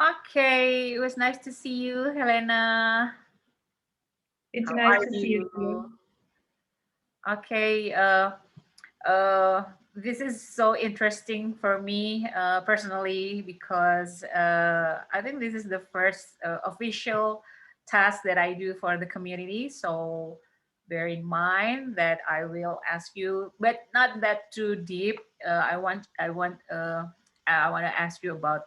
Okay, it was nice to see you, Helena. It's How nice are to see you you? too. Okay, uh, this is so interesting for me personally because I think this is the first official task that I do for the community. So bear in mind that I will ask you, but not that too deep. I want to ask you about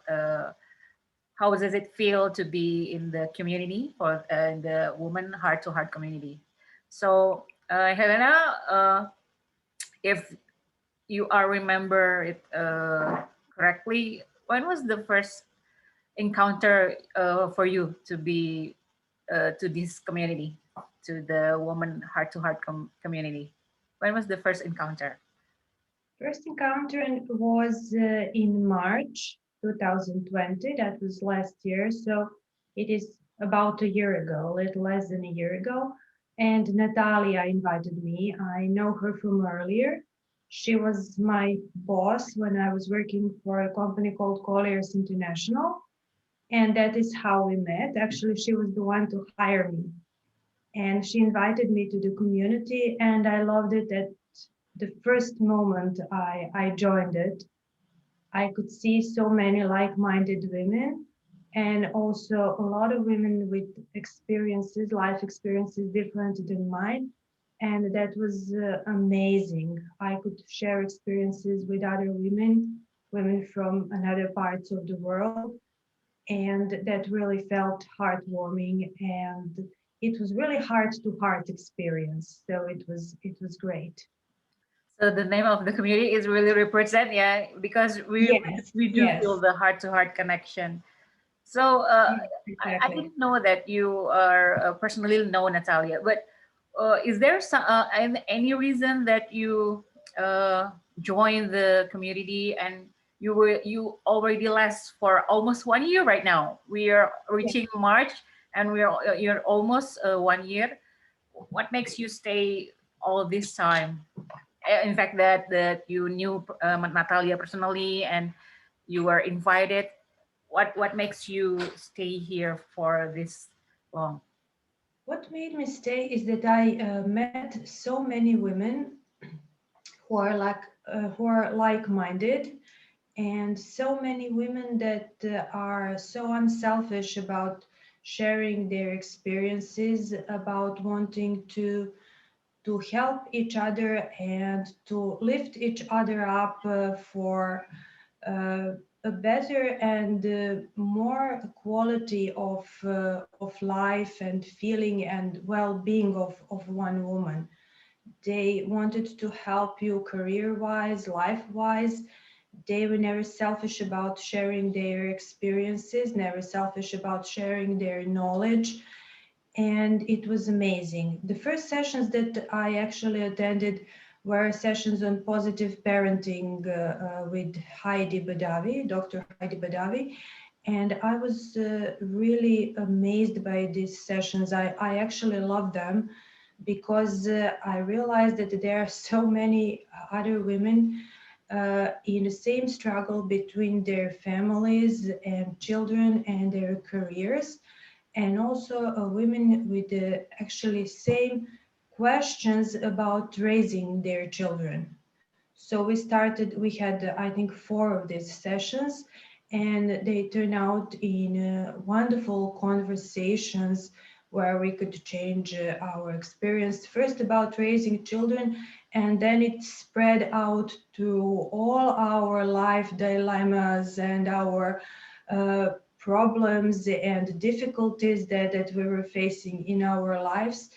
how does it feel to be in the community for in the woman heart to heart community. So Helena, if you are remember it correctly, when was the first encounter for you to be to this community, to the woman heart to heart community? When was the first encounter? First encounter was in March 2020. That was last year. So it is about a year ago, a little less than a year ago. And Natalia invited me. I know her from earlier. She was my boss when I was working for a company called Colliers International. And that is how we met. Actually, she was the one to hire me. And she invited me to the community, and I loved it at the first moment I joined it. I could see so many like-minded women, and also a lot of women with experiences, life experiences different than mine, and that was amazing. I could share experiences with other women, women from another parts of the world, and that really felt heartwarming, and it was really heart to heart experience, so it was great. So the name of the community is really represent, yeah, because Yes, we do feel yes, the heart to heart connection. So yes, I exactly. didn't know that you are personally know Natalia, but is there any reason that you joined the community and you already last for almost 1 year right now? We are Yeah. reaching March and you're almost 1 year. What makes you stay all this time? In fact, that you knew Natalia personally and you were invited. What makes you stay here for this long? What made me stay is that I met so many women who are like-minded, and so many women that are so unselfish about sharing their experiences, about wanting to help each other and to lift each other up for uh, a better and more quality of life and feeling and well-being of one woman. They wanted to help you career-wise, life-wise. They were never selfish about sharing their experiences, never selfish about sharing their knowledge, and it was amazing. The first sessions that I actually attended were sessions on positive parenting with Heidi Badavi, Dr. Heidi Badavi, and I was really amazed by these sessions. I actually love them because I realized that there are so many other women in the same struggle between their families and children and their careers, and also women with the actually same questions about raising their children. So we had, I think, four of these sessions, and they turned out in wonderful conversations where we could change our experience first about raising children, and then it spread out to all our life dilemmas and our uh, problems and difficulties that we were facing in our lives,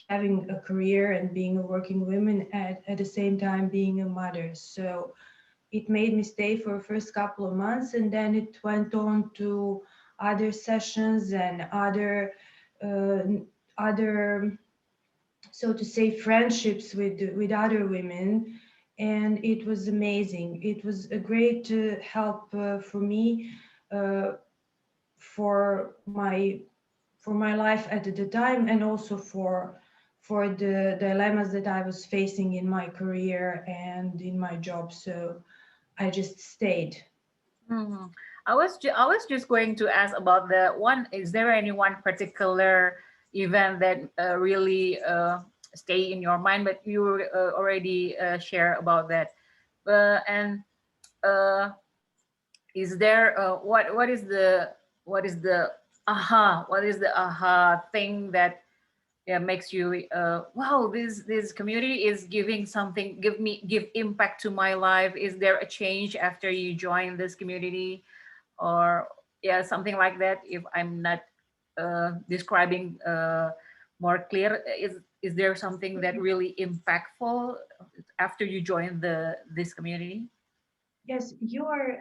having a career and being a working woman at the same time being a mother. So it made me stay for the first couple of months, and then it went on to other sessions and uh, other, so to say, friendships with other women, and it was amazing. It was a great help for me, uh, for my for my life at the time, and also for the dilemmas that I was facing in my career and in my job. So I just stayed. Mhm. I was just going to ask about the one. Is there any one particular event that really stay in your mind? But you already share about that. And uh, is there what is the what is the aha thing that, yeah, makes you wow, this community is giving something, give impact to my life? Is there a change after you join this community, or yeah, something like that? If I'm not describing more clear, is there something that really impactful after you join this community? Yes, you're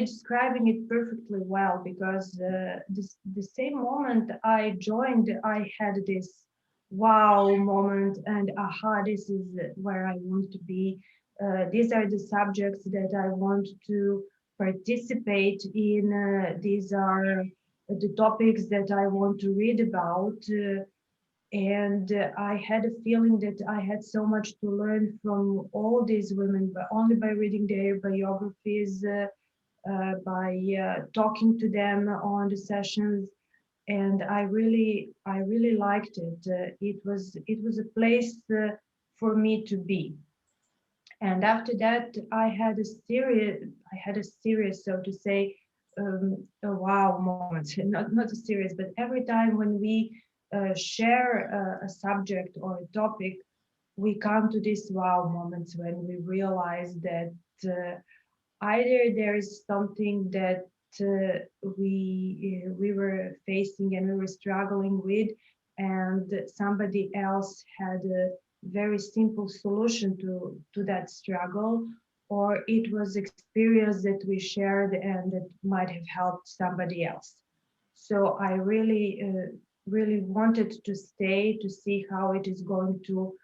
describing it perfectly well because the same moment I joined, I had this wow moment and aha, this is where I want to be. These are the subjects that I want to participate in. These are the topics that I want to read about. And I had a feeling that I had so much to learn from all these women, but only by reading their biographies, by talking to them on the sessions, and I really liked it. It was a place for me to be. And after that, I had a serious, so to say, a wow moment. Not a serious, but every time when we share a subject or a topic, we come to these wow moments when we realize that either there is something that we were facing and we were struggling with, and somebody else had a very simple solution to that struggle, or it was experience that we shared and that might have helped somebody else. So I really wanted to stay to see how it is going to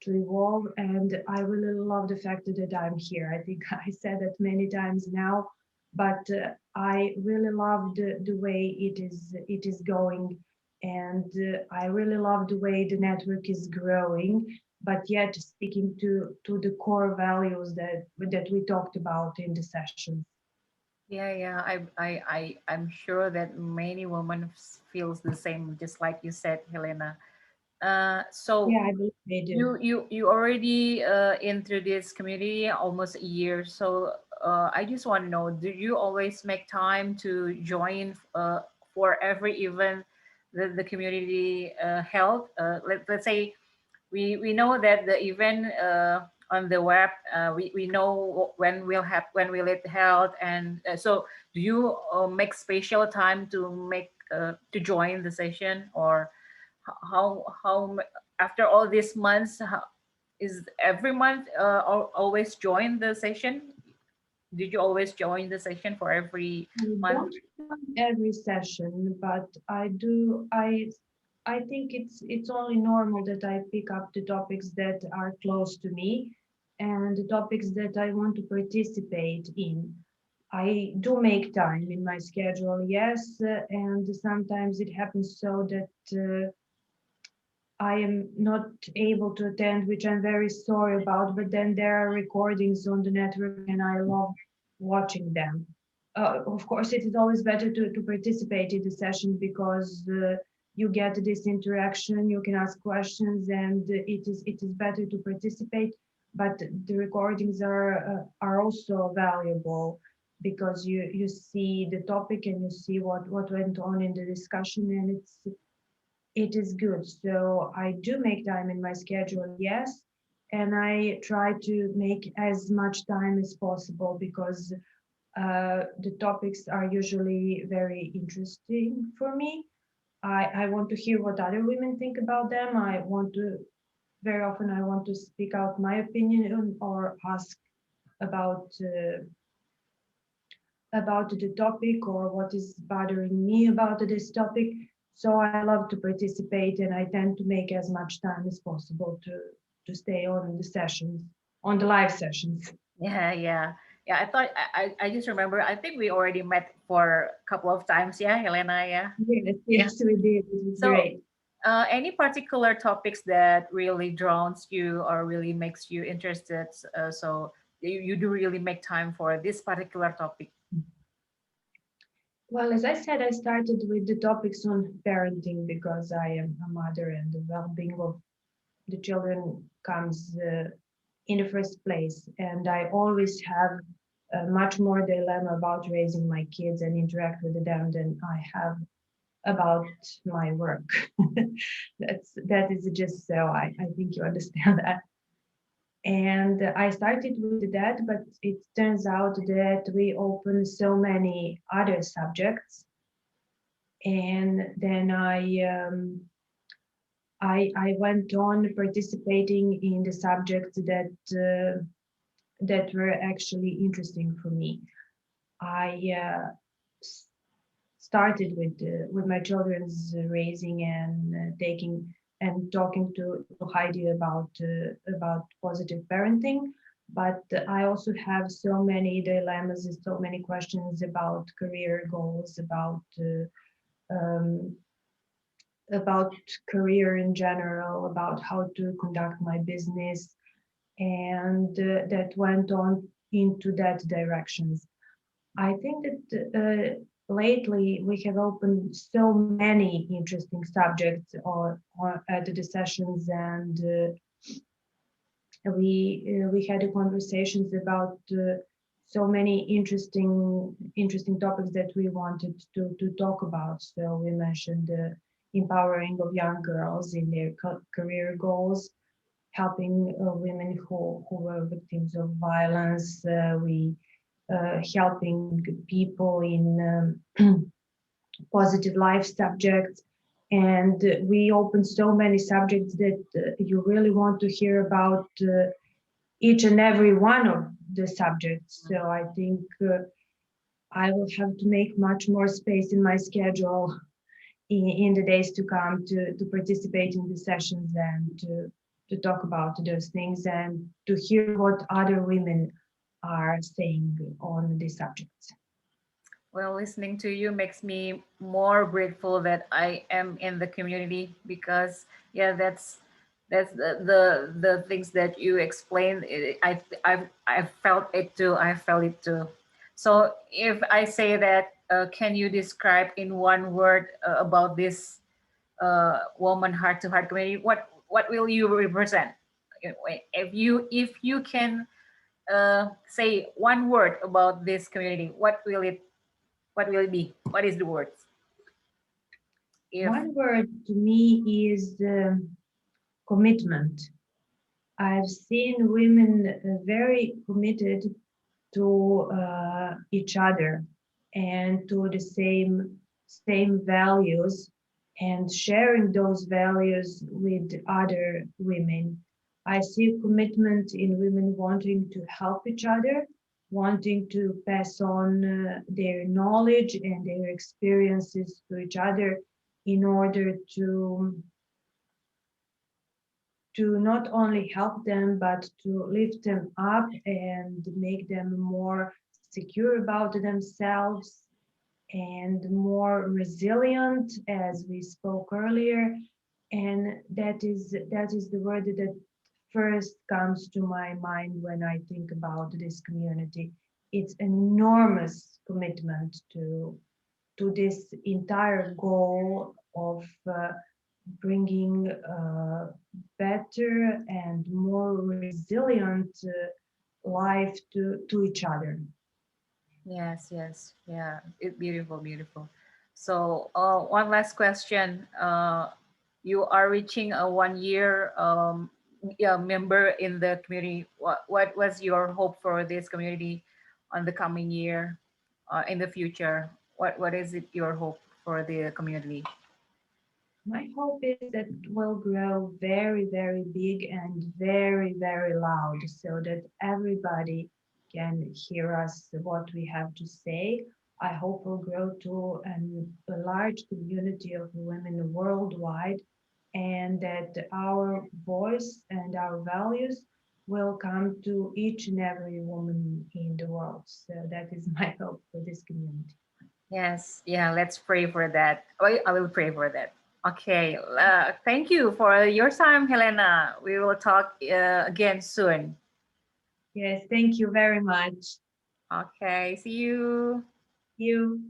evolve, and I really love the fact that I'm here. I think I said that many times now, but I really love the way it is going, and I really love the way the network is growing, but yet sticking to the core values that we talked about in the sessions. Yeah, yeah. I'm sure that many women feels the same, just like you said, Helena. So Yeah, I believe they do. you already into this community almost a year. So I just want to know, do you always make time to join for every event that the community held? Let's say we know that the event on the web, we know when when will it held, and so do you make special time to make to join the session, or after all these months, is every month always join the session? Did you always join the session for every I month? don't join every session, but I do. I think it's only normal that I pick up the topics that are close to me and the topics that I want to participate in. I do make time in my schedule, yes, and sometimes it happens so that I am not able to attend, which I'm very sorry about. But then there are recordings on the network, and I love watching them. Of course, it is always better to participate in the session because you get this interaction, you can ask questions, and it is better to participate. But the recordings are also valuable because you see the topic and you see what went on in the discussion, and it is good. So I do make time in my schedule, yes, and I try to make as much time as possible because the topics are usually very interesting for me. I want to hear what other women think about them. I want to very often I want to speak out my opinion or ask about about the topic or what is bothering me about this topic. So I love to participate and I tend to make as much time as possible to stay on the sessions, on the live sessions. Yeah, yeah, yeah. I thought I just remember. I think we already met for a couple of times. Yeah, Helena. Yeah, Yes, yeah. yes, we did. It was So, great. any particular topics that really draws you or really makes you interested? So you do really make time for this particular topic. Well, as I said, I started with the topics on parenting because I am a mother and the well-being of the children comes in the first place. And I always have much more dilemma about raising my kids and interact with them than I have about my work. That is just so I think you understand that. And I started with that, but it turns out that we open so many other subjects. And then I went on participating in the subjects that were actually interesting for me. I started with my children's raising and taking and talking to Heidi about positive parenting. But I also have so many dilemmas and so many questions about career goals, um, about career in general, about how to conduct my business, and that went on into that directions. I think that lately we have opened so many interesting subjects or at the sessions, and we had conversations about so many interesting topics that we wanted to talk about. So we mentioned the empowering of young girls in their career goals, helping women who were victims of violence. We helping people in positive life subjects. And we open so many subjects that you really want to hear about each and every one of the subjects. So I think I will have to make much more space in my schedule in the days to come to participate in the sessions and to talk about those things and to hear what other women are saying on these subjects. Well, listening to you makes me more grateful that I am in the community because yeah, that's the things that you explained. I felt it too. I felt it too. So if I say that, can you describe in one word about this woman heart to heart community? What will you represent? If you can say one word about this community, what will it be? What is the word? If One word to me is commitment. I've seen women very committed to each other and to the same values and sharing those values with other women. I see commitment in women wanting to help each other, wanting to pass on their knowledge and their experiences to each other in order to not only help them, but to lift them up and make them more secure about themselves and more resilient, as we spoke earlier. And that is the word that first comes to my mind when I think about this community. It's an enormous commitment to this entire goal of bringing better and more resilient life to each other. yes, yes, yeah, beautiful, beautiful. So, one last question. You are reaching a 1 year yeah, member in the community. What was your hope for this community on the coming year, in the future? What is it your hope for the community? My hope is that it will grow very, very big and very, very loud so that everybody can hear us what we have to say. I hope we'll grow to a large community of women worldwide and that our voice and our values will come to each and every woman in the world. So that is my hope for this community. Yes, yeah, let's pray for that. I will pray for that. Okay, thank you for your time, Helena. We will talk again soon. Yes, thank you very much. Okay, see you. You.